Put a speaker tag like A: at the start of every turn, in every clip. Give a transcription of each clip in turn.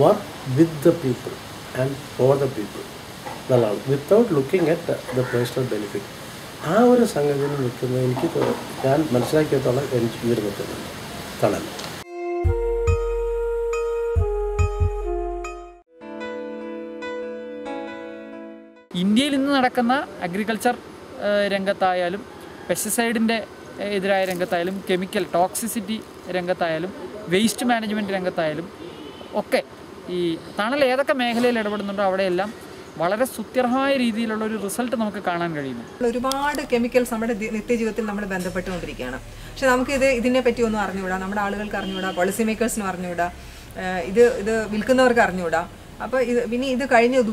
A: work with the people and for the people എന്നുള്ളതാണ്, without looking at the personal benefit. ആ ഒരു സംഗതിയിൽ നിൽക്കുന്നത് എനിക്ക് ഞാൻ മനസ്സിലാക്കിയത്തോളം എനിക്ക് ഇതിൽ നിൽക്കുന്നുണ്ട് തണൽ.
B: ഇന്ത്യയിൽ ഇന്ന് നടക്കുന്ന അഗ്രികൾച്ചർ രംഗത്തായാലും പെസ്റ്റിസൈഡിൻ്റെ എതിരായ രംഗത്തായാലും കെമിക്കൽ ടോക്സിസിറ്റി രംഗത്തായാലും വേസ്റ്റ് മാനേജ്മെൻറ്റ് രംഗത്തായാലും ഒക്കെ ഈ തണൽ ഏതൊക്കെ മേഖലയിൽ ഇടപെടുന്നുണ്ടോ അവിടെയെല്ലാം വളരെ സുത്യർഹമായ രീതിയിലുള്ള ഒരു റിസൾട്ട് നമുക്ക് കാണാൻ കഴിയുന്നു.
C: ഒരുപാട് കെമിക്കൽസ് നമ്മുടെ നിത്യജീവിതത്തിൽ നമ്മൾ ബന്ധപ്പെട്ടുകൊണ്ടിരിക്കുകയാണ്. പക്ഷെ നമുക്കിത് ഇതിനെ പറ്റി ഒന്നും അറിഞ്ഞുകൂടാ, നമ്മുടെ ആളുകൾക്ക് അറിഞ്ഞുകൂടാ, പോളിസി മേക്കേഴ്സിനും അറിഞ്ഞുകൂടാ, ഇത് വിൽക്കുന്നവർക്ക് അറിഞ്ഞുകൂടാ. അപ്പോൾ പിന്നെ ഇത്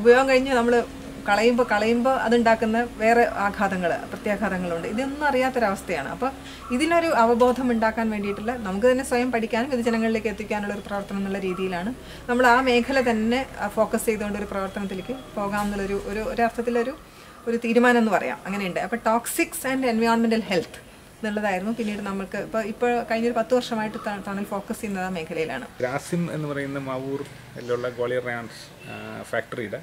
C: ഉപയോഗം കഴിഞ്ഞ് നമ്മൾ കളയുമ്പോൾ അതുണ്ടാക്കുന്ന വേറെ പ്രത്യാഘാതങ്ങളുണ്ട്. ഇതൊന്നും അറിയാത്തൊരവസ്ഥയാണ്. അപ്പോൾ ഇതിനൊരു അവബോധം ഉണ്ടാക്കാൻ വേണ്ടിയിട്ടുള്ള നമുക്ക് തന്നെ സ്വയം പഠിക്കാനും ഇത് ജനങ്ങളിലേക്ക് എത്തിക്കാനുള്ള ഒരു പ്രവർത്തനം എന്നുള്ള രീതിയിലാണ് നമ്മൾ ആ മേഖല തന്നെ ഫോക്കസ് ചെയ്തുകൊണ്ട് ഒരു പ്രവർത്തനത്തിലേക്ക് പോകാമെന്നുള്ളൊരു ഒരു തീരുമാനം എന്ന് പറയാം. അങ്ങനെയുണ്ട്. അപ്പോൾ ടോക്സിക്സ് ആൻഡ് എൻവയോൺമെൻറ്റൽ ഹെൽത്ത് എന്നുള്ളതായിരുന്നു. പിന്നീട് നമുക്ക് ഇപ്പോൾ കഴിഞ്ഞൊരു 10 വർഷമായിട്ട് തണൽ ഫോക്കസ് ചെയ്യുന്നത് ആ മേഖലയിലാണ്.
D: ഗ്രാസിൻ എന്ന് പറയുന്ന മാവൂരിലുള്ള ഗോളിയർ റയാൻസ് ഫാക്ടറിയുടെ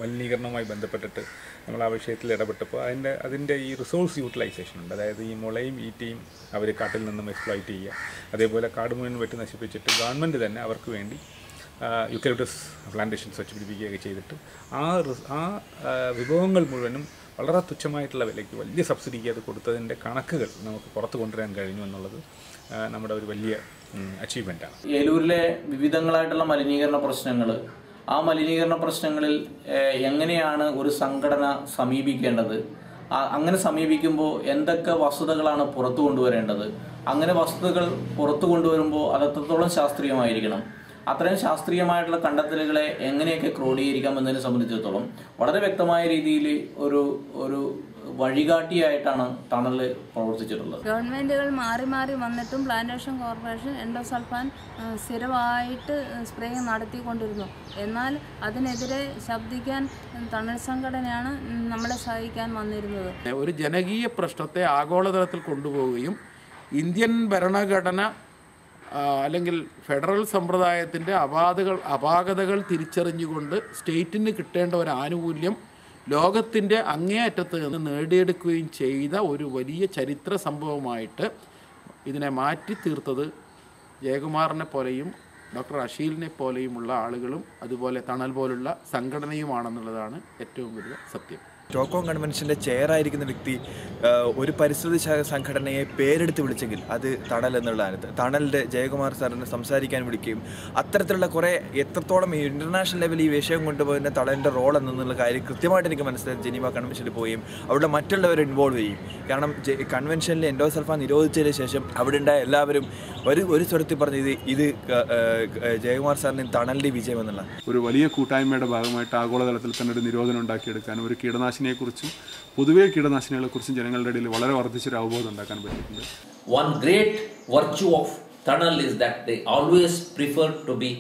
D: മലിനീകരണവുമായി ബന്ധപ്പെട്ടിട്ട് നമ്മൾ ആ വിഷയത്തിൽ ഇടപെട്ടപ്പോൾ അതിൻ്റെ ഈ റിസോഴ്സ് യൂട്ടിലൈസേഷൻ ഉണ്ട്. അതായത് ഈ മുളയും ഈറ്റയും അവർ കാട്ടിൽ നിന്നും എക്സ്പ്ലോയിറ്റ് ചെയ്യുക, അതേപോലെ കാട് മുഴുവൻ വെട്ടി നശിപ്പിച്ചിട്ട് ഗവൺമെൻറ് തന്നെ അവർക്ക് വേണ്ടി യൂക്കലിപ്റ്റസ് പ്ലാന്റേഷൻസ് വെച്ച് പിടിപ്പിക്കുകയൊക്കെ ചെയ്തിട്ട് ആ വിഭവങ്ങൾ മുഴുവനും വളരെ തുച്ഛമായിട്ടുള്ള വിലയ്ക്ക് വലിയ സബ്സിഡിക്ക് അത് കൊടുത്തതിൻ്റെ കണക്കുകൾ നമുക്ക് പുറത്ത് കൊണ്ടുവരാൻ കഴിഞ്ഞു എന്നുള്ളത് നമ്മുടെ ഒരു വലിയ അച്ചീവ്മെൻറ്റാണ്.
E: ഏലൂരിലെ വിവിധങ്ങളായിട്ടുള്ള മലിനീകരണ പ്രശ്നങ്ങൾ, ആ മലിനീകരണ പ്രശ്നങ്ങളിൽ എങ്ങനെയാണ് ഒരു സംഘടന സമീപിക്കേണ്ടത്, അങ്ങനെ സമീപിക്കുമ്പോൾ എന്തൊക്കെ വസ്തുതകളാണ് പുറത്തു കൊണ്ടുവരേണ്ടത്, അങ്ങനെ വസ്തുതകൾ പുറത്തു കൊണ്ടുവരുമ്പോൾ അത് എത്രത്തോളം ശാസ്ത്രീയമായിരിക്കണം, അത്രയും ശാസ്ത്രീയമായിട്ടുള്ള കണ്ടെത്തലുകളെ എങ്ങനെയൊക്കെ ക്രോഡീകരിക്കാം എന്നതിനെ സംബന്ധിച്ചിടത്തോളം വളരെ വ്യക്തമായ രീതിയിൽ ഒരു വഴികാട്ടിയായിട്ടാണ് തണൽ പ്രവർത്തിച്ചിട്ടുള്ളത്.
F: ഗവൺമെൻറ്റുകൾ മാറി മാറി വന്നിട്ടും പ്ലാന്റേഷൻ കോർപ്പറേഷൻ എൻഡോസൾഫാൻ സ്ഥിരമായിട്ട് സ്പ്രേയിങ് നടത്തിക്കൊണ്ടിരുന്നു. എന്നാൽ അതിനെതിരെ ശബ്ദിക്കാൻ തണൽ സംഘടനയാണ് നമ്മളെ സഹായിക്കാൻ വന്നിരുന്നത്.
G: ഒരു ജനകീയ പ്രശ്നത്തെ ആഗോളതലത്തിൽ കൊണ്ടുപോവുകയും ഇന്ത്യൻ ഭരണഘടന അല്ലെങ്കിൽ ഫെഡറൽ സമ്പ്രദായത്തിൻ്റെ അപാകതകൾ തിരിച്ചറിഞ്ഞുകൊണ്ട് സ്റ്റേറ്റിന് കിട്ടേണ്ട ഒരു ആനുകൂല്യം ലോകത്തിൻ്റെ അങ്ങേയറ്റത്ത് നിന്ന് നേടിയെടുക്കുകയും ചെയ്ത ഒരു വലിയ ചരിത്ര സംഭവമായിട്ട് ഇതിനെ മാറ്റി തീർത്തത് ജയകുമാറിനെ പോലെയും ഡോക്ടർ അഷീലിനെ പോലെയുമുള്ള ആളുകളും അതുപോലെ തണൽ പോലുള്ള സംഘടനയുമാണെന്നുള്ളതാണ് ഏറ്റവും വലിയ സത്യം.
H: സ്റ്റോക്ക്ഹോം കൺവെൻഷൻ്റെ ചെയറായിരിക്കുന്ന വ്യക്തി ഒരു പരിസ്ഥിതി സംഘടനയെ പേരെടുത്ത് വിളിച്ചെങ്കിൽ അത് തണൽ എന്നുള്ളതാണ്. തണലിൻ്റെ ജയകുമാർ സാറിനെ സംസാരിക്കാൻ വിളിക്കുകയും അത്തരത്തിലുള്ള കുറേ എത്രത്തോളം ഇൻ്റർനാഷണൽ ലെവലിൽ ഈ വിഷയം കൊണ്ടുപോകുന്ന തണലിൻ്റെ റോൾ എന്നുള്ള കാര്യം കൃത്യമായിട്ട് എനിക്ക് മനസ്സിലായി. ജനീവ കൺവെൻഷനിൽ പോവുകയും അവിടെ മറ്റുള്ളവരെ ഇൻവോൾവ് ചെയ്യും. കാരണം കൺവെൻഷനിൽ എൻഡോസൾഫാൻ നിരോധിച്ചതിന് ശേഷം അവിടെ ഉണ്ടായ എല്ലാവരും ഒരു സ്വരത്തിൽ പറഞ്ഞത് ഇത് ജയകുമാർ സാറിന് തണലിൻ്റെ വിജയം എന്നുള്ള
D: ഒരു വലിയ കൂട്ടായ്മയുടെ ഭാഗമായിട്ട് ആഗോളതലത്തിൽ തന്നെ ഒരു നിരോധനം ഉണ്ടാക്കിയെടുക്കാനും ഒരു കീടനാശിനിയെക്കുറിച്ചും പൊതുവേ കീടനാശിനികളെക്കുറിച്ചും ജനങ്ങളുടെ ഇടയിൽ വളരെ വർദ്ധിച്ചൊരു അവബോധം ഉണ്ടാക്കാൻ പറ്റിയിട്ടുണ്ട്.
I: One great virtue of tunnel is that they always prefer to be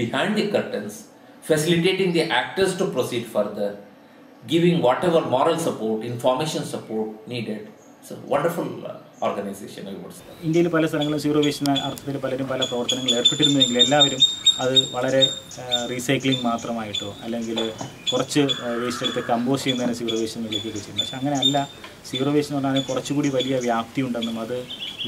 I: behind the curtains, facilitating the actors to proceed further, giving whatever moral support, information support needed. It's a wonderful organization, I would say.
J: ഇന്ത്യയിൽ പല സ്ഥലങ്ങളും zero waste അർത്ഥത്തിൽ പലരും പല പ്രവർത്തനങ്ങളിൽ ഏർപ്പെട്ടിരുന്നുവെങ്കിൽ എല്ലാവരും അത് വളരെ റീസൈക്ലിംഗ് മാത്രമായിട്ടോ അല്ലെങ്കിൽ കുറച്ച് വേസ്റ്റ് എടുത്ത് കമ്പോസ്റ്റ് ചെയ്യുന്നതിന് സീറോ വേസ്റ്റ് നിലയ്ക്കൊക്കെ ചെയ്യും. പക്ഷെ അങ്ങനെയല്ല. സീറോ വേസ്റ്റ് എന്ന് പറഞ്ഞാൽ കുറച്ചുകൂടി വലിയ വ്യാപ്തി ഉണ്ടെന്നും അത്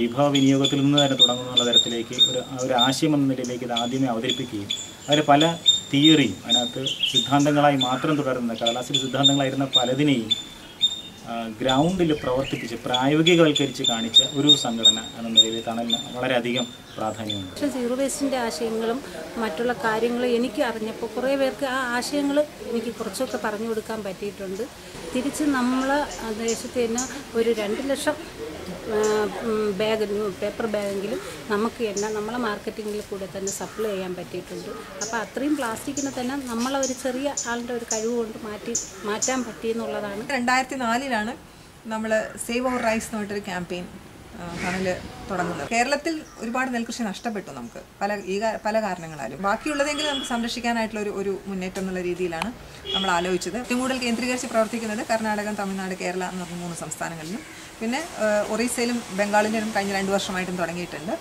J: വിഭവ വിനിയോഗത്തിൽ നിന്ന് തന്നെ തുടങ്ങുന്നുള്ള തരത്തിലേക്ക് ഒരു ആശയം എന്ന നിലയിലേക്ക് ഇത് ആദ്യമേ അവതരിപ്പിക്കുകയും അതിൽ പല തിയറിയും അതിനകത്ത് സിദ്ധാന്തങ്ങളായി മാത്രം തുടരുന്ന കടലാസിൽ സിദ്ധാന്തങ്ങളായിരുന്ന പലതിനെയും ഗ്രൗണ്ടിൽ പ്രവർത്തിപ്പിച്ച് പ്രായോഗികവൽക്കരിച്ച് കാണിച്ച ഒരു സംഘടന എന്ന നിലയിൽ തണലിന് വളരെയധികം പ്രാധാന്യമുണ്ട്.
F: പക്ഷേ സീറോ വേസ്റ്റിൻ്റെ ആശയങ്ങളും മറ്റുള്ള കാര്യങ്ങളും എനിക്ക് അറിഞ്ഞപ്പോൾ കുറേ പേർക്ക് ആ ആശയങ്ങൾ എനിക്ക് കുറച്ചൊക്കെ പറഞ്ഞു കൊടുക്കാൻ പറ്റിയിട്ടുണ്ട്. തിരിച്ച് നമ്മളെ ദേശത്ത് തന്നെ ഒരു 2 ലക്ഷം പേപ്പർ ബാഗെങ്കിലും നമുക്ക് തന്നെ നമ്മളെ മാർക്കറ്റിങ്ങിൽ കൂടെ തന്നെ സപ്ലൈ ചെയ്യാൻ പറ്റിയിട്ടുണ്ട്. അപ്പോൾ അത്രയും പ്ലാസ്റ്റിക്കിനെ തന്നെ നമ്മളെ ഒരു ചെറിയ ആളുടെ ഒരു കഴിവ് കൊണ്ട് മാറ്റാൻ പറ്റിയെന്നുള്ളതാണ്.
C: 2004 നമ്മൾ സേവ് അവർ റൈസ് എന്ന് പറഞ്ഞിട്ടൊരു ക്യാമ്പയിൻ തണൽ തുടങ്ങുന്നത്. കേരളത്തിൽ ഒരുപാട് നെൽകൃഷി നഷ്ടപ്പെട്ടു നമുക്ക് പല കാരണങ്ങളാലും. ബാക്കിയുള്ളതെങ്കിലും നമുക്ക് സംരക്ഷിക്കാനായിട്ടുള്ള ഒരു മുന്നേറ്റം എന്നുള്ള രീതിയിലാണ് നമ്മൾ ആലോചിച്ചത്. ഏറ്റവും കൂടുതൽ കേന്ദ്രീകരിച്ച് പ്രവർത്തിക്കുന്നത് കർണാടക, തമിഴ്നാട്, കേരള എന്ന് പറഞ്ഞ 3 സംസ്ഥാനങ്ങളിലും പിന്നെ ഒറീസയിലും ബംഗാളിലും കഴിഞ്ഞ 2 വർഷമായിട്ടും തുടങ്ങിയിട്ടുണ്ട്.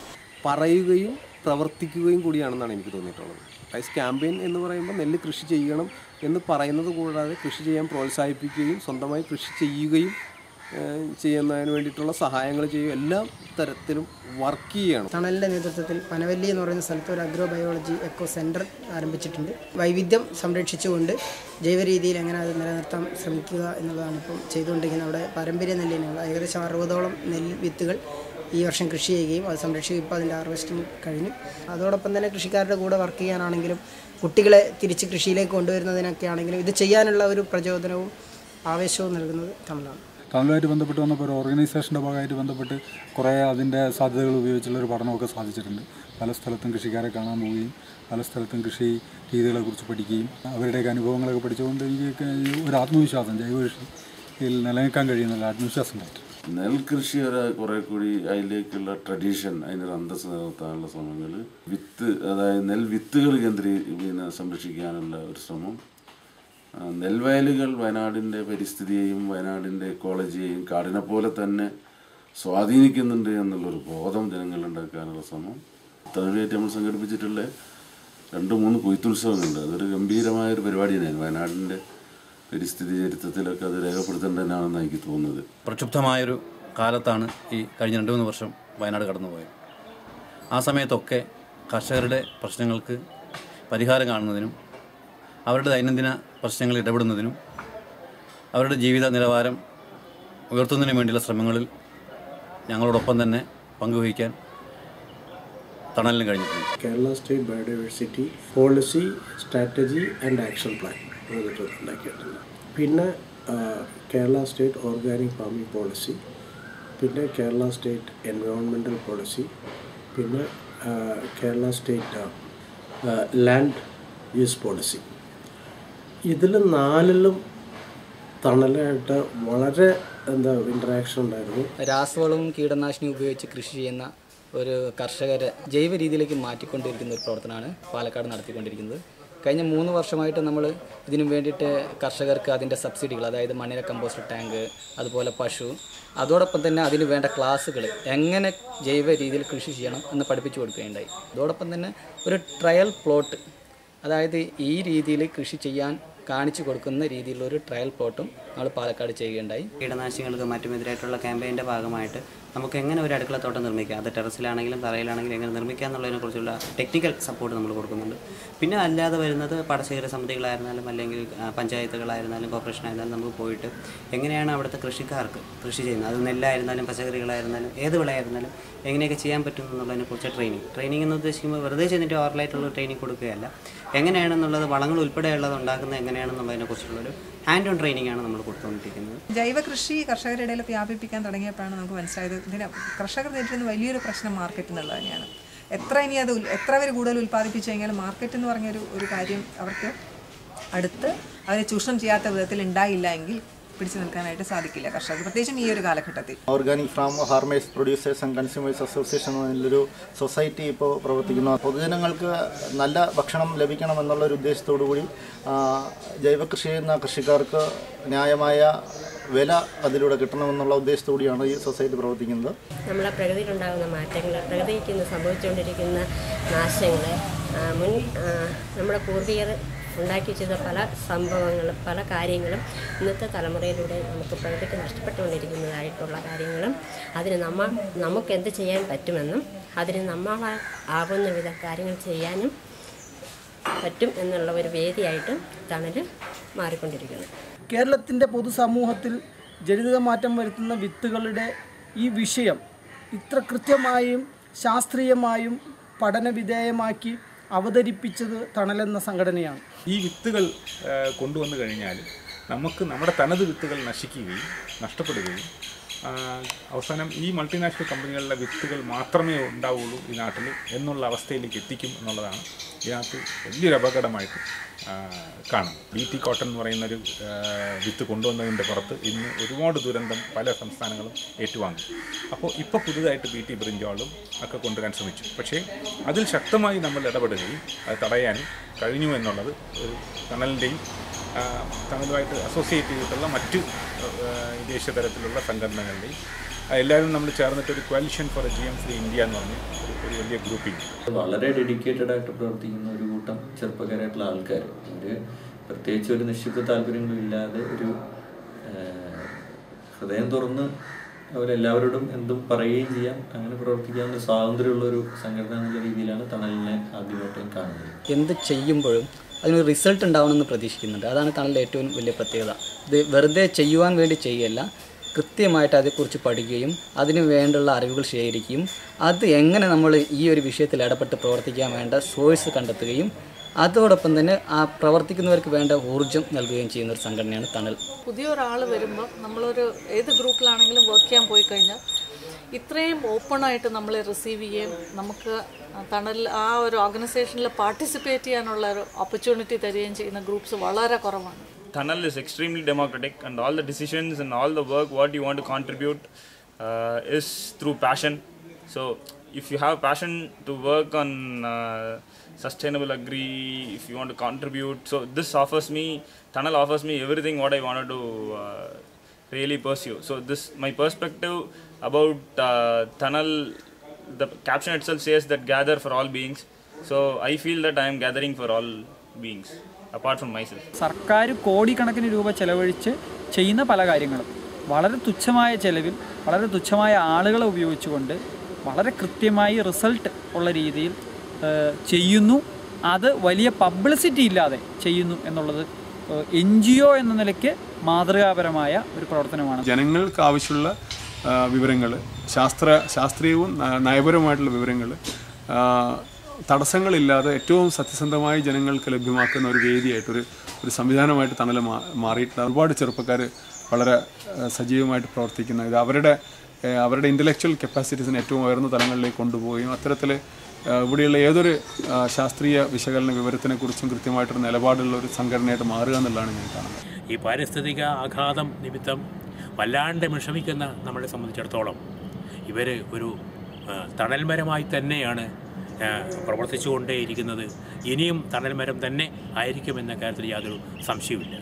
K: പറയുകയും പ്രവർത്തിക്കുകയും കൂടിയാണെന്നാണ് എനിക്ക് തോന്നിയിട്ടുള്ളത്. റൈസ് ക്യാമ്പയിൻ എന്ന് പറയുമ്പോൾ നെല്ല് കൃഷി ചെയ്യണം എന്ന് പറയുന്നത് കൂടാതെ കൃഷി ചെയ്യാൻ പ്രോത്സാഹിപ്പിക്കുകയും സ്വന്തമായി കൃഷി ചെയ്യുകയും ചെയ്യുന്നതിന് വേണ്ടിയിട്ടുള്ള സഹായങ്ങൾ ചെയ്യും, എല്ലാ തരത്തിലും വർക്ക് ചെയ്യുകയാണ്.
L: തണലിൻ്റെ നേതൃത്വത്തിൽ പനവല്ലി എന്ന് പറയുന്ന സ്ഥലത്ത് ഒരു അഗ്രോ ബയോളജി എക്കോ സെൻറ്റർ ആരംഭിച്ചിട്ടുണ്ട്. വൈവിധ്യം സംരക്ഷിച്ചുകൊണ്ട് ജൈവ രീതിയിൽ എങ്ങനെ അത് നിലനിർത്താൻ ശ്രമിക്കുക എന്നുള്ളതാണ് ഇപ്പം ചെയ്തുകൊണ്ടിരിക്കുന്നത്. അവിടെ പാരമ്പര്യ നെല്ലിനുള്ള ഏകദേശം 60ഓളം നെല്ല് വിത്തുകൾ ഈ വർഷം കൃഷി ചെയ്യുകയും അത് സംരക്ഷിക്കും. ഇപ്പോൾ അതിൻ്റെ ഹാർവെസ്റ്റിംഗ് കഴിഞ്ഞു. അതോടൊപ്പം തന്നെ കൃഷിക്കാരുടെ കൂടെ വർക്ക് ചെയ്യാനാണെങ്കിലും കുട്ടികളെ തിരിച്ച് കൃഷിയിലേക്ക് കൊണ്ടുവരുന്നതിനൊക്കെ ആണെങ്കിലും ഇത് ചെയ്യാനുള്ള ഒരു പ്രചോദനവും ആവേശവും നൽകുന്നത് തണലാണ്.
M: തണലുമായിട്ട് ബന്ധപ്പെട്ട് വന്നപ്പോൾ ഒരു ഓർഗനൈസേഷൻ്റെ ഭാഗമായിട്ട് ബന്ധപ്പെട്ട് കുറേ അതിൻ്റെ സാധ്യതകൾ ഉപയോഗിച്ചുള്ളൊരു പഠനമൊക്കെ സാധിച്ചിട്ടുണ്ട്. പല സ്ഥലത്തും കൃഷിക്കാരെ കാണാൻ പോവുകയും പല സ്ഥലത്തും കൃഷി രീതികളെക്കുറിച്ച് പഠിക്കുകയും അവരുടെയൊക്കെ അനുഭവങ്ങളൊക്കെ പഠിച്ചുകൊണ്ട് എനിക്ക് ഒരു ആത്മവിശ്വാസം, ജൈവ കൃഷിയിൽ നിലനിൽക്കാൻ കഴിയുന്നുള്ള ആത്മവിശ്വാസം ഉണ്ടായിട്ട്.
N: നെൽകൃഷി കുറേ കൂടി അതിലേക്കുള്ള ട്രഡീഷൻ, അതിനൊരു അന്തസ്സ് നിലനിർത്താനുള്ള ശ്രമങ്ങൾ, അതായത് നെൽവിത്തുകൾ സംരക്ഷിക്കാനുള്ള ഒരു ശ്രമം, നെൽവയലുകൾ വയനാടിൻ്റെ പരിസ്ഥിതിയെയും വയനാടിൻ്റെ എക്കോളജിയെയും കാടിനെ പോലെ തന്നെ സ്വാധീനിക്കുന്നുണ്ട് എന്നുള്ളൊരു ബോധം ജനങ്ങളുണ്ടാക്കാനുള്ള ശ്രമം. തമിഴായിട്ട് നമ്മൾ സംഘടിപ്പിച്ചിട്ടുള്ള 2-3 കൊയ്ത്തുത്സവങ്ങളുണ്ട്. അതൊരു ഗംഭീരമായൊരു പരിപാടി തന്നെയാണ്. വയനാടിൻ്റെ പരിസ്ഥിതി ചരിത്രത്തിലൊക്കെ അത് രേഖപ്പെടുത്തേണ്ടതാണെന്നാണ് എനിക്ക് തോന്നുന്നത്.
O: പ്രക്ഷുബ്ധമായൊരു കാലത്താണ് ഈ കഴിഞ്ഞ 2-3 വർഷം വയനാട് കടന്നുപോയത്. ആ സമയത്തൊക്കെ കർഷകരുടെ പ്രശ്നങ്ങൾക്ക് പരിഹാരം കാണുന്നതിനും അവരുടെ ദൈനംദിന പ്രശ്നങ്ങളിൽ ഇടപെടുന്നതിനും അവരുടെ ജീവിത നിലവാരം ഉയർത്തുന്നതിനും വേണ്ടിയുള്ള ശ്രമങ്ങളിൽ ഞങ്ങളോടൊപ്പം തന്നെ പങ്കുവഹിക്കാൻ തണലിന് കഴിഞ്ഞിട്ടുണ്ട്.
A: Kerala state biodiversity policy, strategy and action plan ഉണ്ടാക്കിയിട്ടുണ്ട്. പിന്നെ Kerala state organic farming policy, പിന്നെ കേരള സ്റ്റേറ്റ് എൻവയോൺമെൻറ്റൽ പോളിസി, പിന്നെ Kerala state land use policy. ഇതിൽ 4ലും തണലായിട്ട് വളരെ ഇൻട്രാക്ഷൻ ഉണ്ടായിരുന്നു.
P: രാസവളവും കീടനാശിനി ഉപയോഗിച്ച് കൃഷി ചെയ്യുന്ന ഒരു കർഷകരെ ജൈവ രീതിയിലേക്ക് മാറ്റിക്കൊണ്ടിരിക്കുന്ന ഒരു പ്രവർത്തനമാണ് പാലക്കാട് നടത്തിക്കൊണ്ടിരിക്കുന്നത്. കഴിഞ്ഞ 3 വർഷമായിട്ട് നമ്മൾ ഇതിനു വേണ്ടിയിട്ട് കർഷകർക്ക് അതിൻ്റെ സബ്സിഡികൾ, അതായത് മണ്ണിര കമ്പോസ്റ്റ് ടാങ്ക്, അതുപോലെ പശു, അതോടൊപ്പം തന്നെ അതിന് വേണ്ട ക്ലാസ്സുകൾ എങ്ങനെ ജൈവ രീതിയിൽ കൃഷി ചെയ്യണം എന്ന് പഠിപ്പിച്ചു കൊടുക്കുകയുണ്ടായി. അതോടൊപ്പം തന്നെ ഒരു ട്രയൽ പ്ലോട്ട്, അതായത് ഈ രീതിയിൽ കൃഷി ചെയ്യാൻ കാണിച്ചു കൊടുക്കുന്ന രീതിയിലുള്ള ഒരു ട്രയൽ പ്ലോട്ടും നമ്മൾ പാലക്കാട് ചെയ്യുകയുണ്ടായി.
Q: കീടനാശിനികൾക്ക് മറ്റുമെതിരായിട്ടുള്ള ക്യാമ്പയിൻ്റെ ഭാഗമായിട്ട് നമുക്ക് എങ്ങനെ ഒരു അടുക്കളത്തോട്ടം നിർമ്മിക്കാം, അത് ടെറസിലാണെങ്കിലും തറയിലാണെങ്കിലും എങ്ങനെ നിർമ്മിക്കാം എന്നുള്ളതിനെക്കുറിച്ചുള്ള ടെക്നിക്കൽ സപ്പോർട്ട് നമ്മൾ കൊടുക്കുന്നുണ്ട്. പിന്നെ അല്ലാതെ വരുന്നത് പാടശേഖര സമിതികളായിരുന്നാലും അല്ലെങ്കിൽ പഞ്ചായത്തുകളായിരുന്നാലും കോർപ്പറേഷനായിരുന്നാലും നമുക്ക് പോയിട്ട് എങ്ങനെയാണ് അവിടുത്തെ കൃഷിക്കാർക്ക് കൃഷി ചെയ്യുന്നത്, അത് നെല്ലായിരുന്നാലും പച്ചക്കറികളായിരുന്നാലും ഏത് വിളയായിരുന്നാലും എങ്ങനെയൊക്കെ ചെയ്യാൻ പറ്റും എന്നുള്ളതിനെക്കുറിച്ച് ട്രെയിനിങ് എന്ന് ഉദ്ദേശിക്കുമ്പോൾ വെറുതെ ചെന്നിട്ട് ഓറലായിട്ടുള്ള ട്രെയിനിങ് കൊടുക്കുകയല്ല, എങ്ങനെയാണെന്നുള്ളത് വളങ്ങൾ ഉൾപ്പെടെയുള്ളത് ഉണ്ടാക്കുന്നത് എങ്ങനെയാണെന്നുള്ളതിനെക്കുറിച്ചുള്ളൊരു ഹാൻഡ് ഓൺ ട്രെയിനിങ് ആണ് നമ്മൾ കൊടുത്തുകൊണ്ടിരിക്കുന്നത്.
C: ജൈവ കൃഷി കർഷകരുടെ ഇടയിൽ വ്യാപിപ്പിക്കാൻ തുടങ്ങിയപ്പോഴാണ് നമുക്ക് മനസ്സിലായത് ഇതിന് കർഷകർ നേരിടുന്ന വലിയൊരു പ്രശ്നം മാർക്കറ്റ് എന്നുള്ളത് തന്നെയാണ്. എത്ര അവർ കൂടുതൽ ഉൽപ്പാദിപ്പിച്ചു കഴിഞ്ഞാൽ മാർക്കറ്റ് എന്ന് പറഞ്ഞൊരു കാര്യം അവർക്ക് അടുത്ത് അവരെ ചൂഷണം ചെയ്യാത്ത വിധത്തിൽ ഉണ്ടായില്ല എങ്കിൽ പിടിച്ചു നിൽക്കാനായിട്ട് സാധിക്കില്ല കർഷകർ, പ്രത്യേകിച്ചും ഈ ഒരു കാലഘട്ടത്തിൽ.
R: Organic farmers, producers and consumers association എന്നൊരു സൊസൈറ്റി ഇപ്പോൾ പ്രവർത്തിക്കുന്നു. പൊതുജനങ്ങൾക്ക് നല്ല ഭക്ഷണം ലഭിക്കണം എന്നുള്ളൊരു ഉദ്ദേശത്തോടു കൂടി ജൈവ കൃഷി ചെയ്യുന്ന കൃഷിക്കാർക്ക് ന്യായമായ വില അതിലൂടെ കിട്ടണമെന്നുള്ള ഉദ്ദേശത്തോടെയാണ് ഈ സൊസൈറ്റി പ്രവർത്തിക്കുന്നത്.
S: നമ്മളെ പ്രകൃതിയിലുണ്ടാകുന്ന മാറ്റങ്ങൾ, പ്രകൃതിക്ക് ഇന്ന് സംഭവിച്ചുകൊണ്ടിരിക്കുന്ന നാശങ്ങൾ, നമ്മുടെ പൂർവികർ ഉണ്ടാക്കി ചെയ്ത പല സംഭവങ്ങളും പല കാര്യങ്ങളും ഇന്നത്തെ തലമുറയിലൂടെ നമുക്ക് പ്രകൃതിക്ക് നഷ്ടപ്പെട്ടുകൊണ്ടിരിക്കുന്നതായിട്ടുള്ള കാര്യങ്ങളും അതിന് നമുക്ക് എന്ത് ചെയ്യാൻ പറ്റുമെന്നും അതിന് നമ്മളാവുന്ന വിധ കാര്യങ്ങൾ ചെയ്യാനും പറ്റും എന്നുള്ള ഒരു വേദിയായിട്ട് തണൽ മാറിക്കൊണ്ടിരിക്കുന്നു.
L: കേരളത്തിൻ്റെ പൊതുസമൂഹത്തിൽ ജനിതക മാറ്റം വരുത്തുന്ന വിത്തുകളുടെ ഈ വിഷയം ഇത്ര കൃത്യമായും ശാസ്ത്രീയമായും പഠനവിധേയമാക്കി അവതരിപ്പിച്ചത് തണലെന്ന സംഘടനയാണ്.
D: ഈ വിത്തുകൾ കൊണ്ടുവന്നു കഴിഞ്ഞാൽ നമുക്ക് നമ്മുടെ തനത് വിത്തുകൾ നശിക്കുകയും നഷ്ടപ്പെടുകയും അവസാനം ഈ മൾട്ടിനാഷണൽ കമ്പനികളുടെ വിത്തുകൾ മാത്രമേ ഉണ്ടാവുള്ളൂ ഈ നാട്ടിൽ എന്നുള്ള അവസ്ഥയിലേക്ക് എത്തിക്കും എന്നുള്ളതാണ് ഇതിനകത്ത് വലിയൊരു അപകടമായിട്ട് കാണും. BT കോട്ടൺ എന്ന് പറയുന്നൊരു വിത്ത് കൊണ്ടുവന്നതിൻ്റെ പുറത്ത് ഇന്ന് ഒരുപാട് ദുരന്തം പല സംസ്ഥാനങ്ങളും ഏറ്റുവാങ്ങി. അപ്പോൾ ഇപ്പോൾ പുതുതായിട്ട് BT ബ്രിഞ്ചോളും ഒക്കെ കൊണ്ടുവരാൻ ശ്രമിച്ചു. പക്ഷേ അതിൽ ശക്തമായി നമ്മൾ ഇടപെടുകയും അത് തടയാനും കഴിഞ്ഞു എന്നുള്ളത് ഒരു തണലിൻ്റെയും തണലുമായിട്ട് അസോസിയേറ്റ് ചെയ്തിട്ടുള്ള മറ്റ് ദേശീയ തലത്തിലുള്ള സംഘടനകളുടെയും എല്ലാവരും നമ്മൾ ചേർന്നിട്ട് ഒരു coalition for a GM free India എന്ന് പറഞ്ഞ് ഒരു ഒരു വലിയ ഗ്രൂപ്പിംഗ്.
E: വളരെ ഡെഡിക്കേറ്റഡ് ആയിട്ട് പ്രവർത്തിക്കുന്ന ഒരു കൂട്ടം ചെറുപ്പക്കാരായിട്ടുള്ള ആൾക്കാർ, അവർ പ്രത്യേകിച്ച് ഒരു നിശ്ചിത താല്പര്യങ്ങളും ഇല്ലാതെ ഒരു ഹൃദയം തുറന്ന് അവരെല്ലാവരോടും എന്തും പറയുകയും ചെയ്യാം, അങ്ങനെ പ്രവർത്തിക്കാവുന്ന സ്വാതന്ത്ര്യമുള്ളൊരു സംഘടന എന്നുള്ള രീതിയിലാണ് തണലിനെ ആദ്യമായിട്ടും കാണുന്നത്.
P: എന്ത് ചെയ്യുമ്പോഴും അതിനൊരു റിസൾട്ട് ഉണ്ടാവണമെന്ന് പ്രതീക്ഷിക്കുന്നുണ്ട്. അതാണ് തണലിൻ്റെ ഏറ്റവും വലിയ പ്രത്യേകത. ഇത് വെറുതെ ചെയ്യുവാൻ വേണ്ടി ചെയ്യല്ല, കൃത്യമായിട്ട് അതേക്കുറിച്ച് പഠിക്കുകയും അതിന് വേണ്ടുള്ള അറിവുകൾ ശേഖരിക്കുകയും അത് എങ്ങനെ നമ്മൾ ഈ ഒരു വിഷയത്തിൽ ഇടപെട്ട് പ്രവർത്തിക്കാൻ വേണ്ട സോഴ്സ് കണ്ടെത്തുകയും അതോടൊപ്പം തന്നെ ആ പ്രവർത്തിക്കുന്നവർക്ക് വേണ്ട ഊർജ്ജം നൽകുകയും ചെയ്യുന്ന ഒരു സംഘടനയാണ് തണൽ.
T: പുതിയൊരാൾ വരുമ്പോൾ നമ്മളൊരു ഏത് ഗ്രൂപ്പിലാണെങ്കിലും വർക്ക് ചെയ്യാൻ പോയി കഴിഞ്ഞാൽ ഇത്രയും ഓപ്പണായിട്ട് നമ്മളെ റിസീവ് ചെയ്യുകയും നമുക്ക് തണൽ ആ ഒരു ഓർഗനൈസേഷനിൽ പാർട്ടിസിപ്പേറ്റ് ചെയ്യാനുള്ള ഒരു ഓപ്പർച്യൂണിറ്റി തരികയും ചെയ്യുന്ന ഗ്രൂപ്പ്സ് വളരെ കുറവാണ്.
U: Tunnel is extremely democratic, and all the decisions and all the work what you want to contribute is through passion. So if you have passion to work on sustainable agri, if you want to contribute, so this offers me, Tunnel offers me everything what I wanted to really pursue. So this, my perspective about Tunnel, the caption itself says that gather for all beings. So I feel that I am gathering for all beings.
B: സർക്കാർ കോടിക്കണക്കിന് രൂപ ചെലവഴിച്ച് ചെയ്യുന്ന പല കാര്യങ്ങളും വളരെ തുച്ഛമായ ചെലവിൽ വളരെ തുച്ഛമായ ആളുകളെ ഉപയോഗിച്ചുകൊണ്ട് വളരെ കൃത്യമായി റിസൾട്ട് ഉള്ള രീതിയിൽ ചെയ്യുന്നു. അത് വലിയ പബ്ലിസിറ്റി ഇല്ലാതെ ചെയ്യുന്നു എന്നുള്ളത് NGO എന്ന നിലയ്ക്ക് മാതൃകാപരമായ ഒരു പ്രവർത്തനമാണ്.
V: ജനങ്ങൾക്ക് ആവശ്യമുള്ള വിവരങ്ങൾ, ശാസ്ത്രീയവും നയപരവുമായിട്ടുള്ള വിവരങ്ങൾ തടസ്സങ്ങളില്ലാതെ ഏറ്റവും സത്യസന്ധമായി ജനങ്ങൾക്ക് ലഭ്യമാക്കുന്ന ഒരു വേദിയായിട്ടൊരു സംവിധാനമായിട്ട് തണൽ മാറിയിട്ടുണ്ട്. ഒരുപാട് ചെറുപ്പക്കാർ വളരെ സജീവമായിട്ട് പ്രവർത്തിക്കുന്ന ഇത് അവരുടെ ഇൻ്റലക്ച്വൽ കപ്പാസിറ്റീസിന് ഏറ്റവും ഉയർന്ന തലങ്ങളിലേക്ക് കൊണ്ടുപോവുകയും അത്തരത്തിൽ ഇവിടെയുള്ള ഏതൊരു ശാസ്ത്രീയ വിശകലന വിവരത്തിനെക്കുറിച്ചും കൃത്യമായിട്ടൊരു നിലപാടുള്ള ഒരു സംഘടനയായിട്ട് മാറുക എന്നുള്ളതാണ് ഞാൻ കാണുന്നത്.
W: ഈ പാരിസ്ഥിതിക ആഘാതം നിമിത്തം വല്ലാണ്ട് വിഷമിക്കുന്ന നമ്മളെ സംബന്ധിച്ചിടത്തോളം ഇവർ ഒരു തണൽമരമായി തന്നെയാണ് പ്രവർത്തിച്ചുകൊണ്ടേയിരിക്കുന്നത്. ഇനിയും തണൽമരം തന്നെ ആയിരിക്കുമെന്ന കാര്യത്തിൽ യാതൊരു സംശയവുമില്ല.